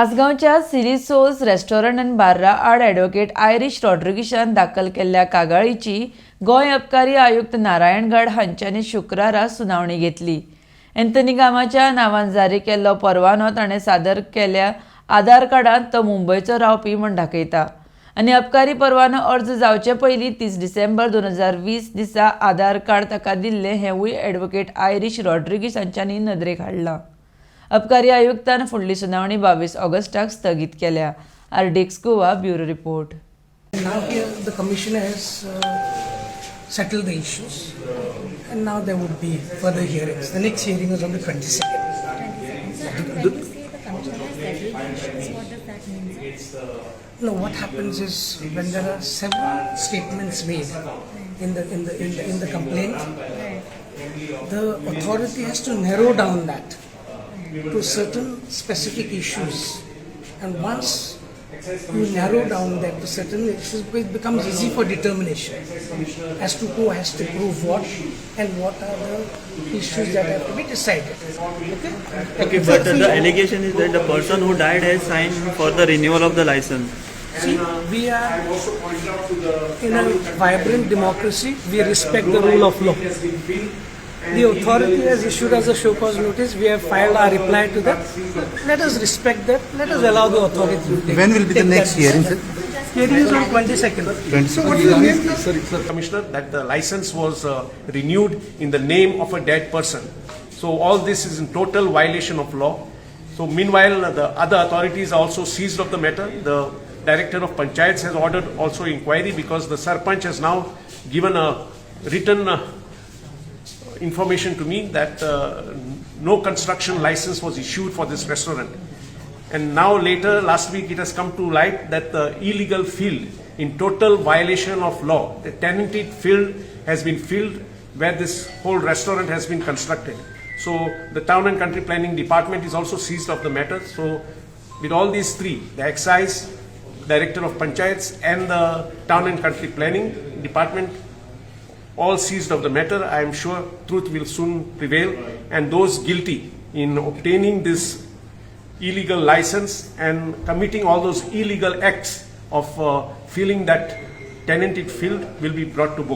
आसगांवच्या Silly Souls restaurant आनी बार्रा आड advocate Irish रॉड्रिगीसान दाखल केल्ल्या कागाळीची गोंय अबकारी आयुक्त नारायण गड हांच्यांनी शुक्रारा सुनावणी घेतली. एंथनी गामाच्या नांवान जारी केल्लो परवानो ताणें सादर केल्ल्या आधार कार्डांत तो मुंबयचो रावपी म्हूण दाखयता आनी अबकारी परवानो अर्ज जावचे पयलीं 30 डिसेंबर 2020 दिसा आधार कार्ड ताका दिल्लें हेंवूय ॲडव्होकेट आयरिश रॉड्रिगीस हांच्यांनी नदरेक हाडलां. अबकारी आयुक्तान फुडली सुनावणी 22 ऑगस्टाक स्थगीत केल्या. RDXGOA bureau report. Now here the commissioner has settled the issues and now there would be further hearings. The next hearing is on the 22nd. No, what happens is when there are several statements made in the complaint, the authority has to narrow down that to certain specific issues, and once you narrow down that to certain issues, it becomes easy for determination as to who has to prove what and what are the issues that have to be decided. Okay, but the allegation is that the person who died has signed for the renewal of the license. See, we are in a vibrant democracy. We respect the rule of law. The authority has issued us a show cause notice. We have filed our reply to that. Let us respect that. Let us allow the authority to take. When will be the next hearing, sir? Hearing is on 22nd. So what is the name? Sir, Commissioner, that the license was renewed in the name of a dead person. So all this is in total violation of law. So meanwhile, the other authorities are also seized of the matter. The Director of Panchayats has ordered also inquiry because the Sarpanch has now given a written information to me that no construction license was issued for this restaurant. And now later, last week, it has come to light that the illegal field in total violation of law, the tenanted field has been filled where this whole restaurant has been constructed. So the Town and Country Planning Department is also seized of the matter. So with all these three, the Excise, Director of Panchayats and the Town and Country Planning Department, all seized of the matter, I am sure truth will soon prevail, and those guilty in obtaining this illegal license and committing all those illegal acts of filling that tenanted field will be brought to book.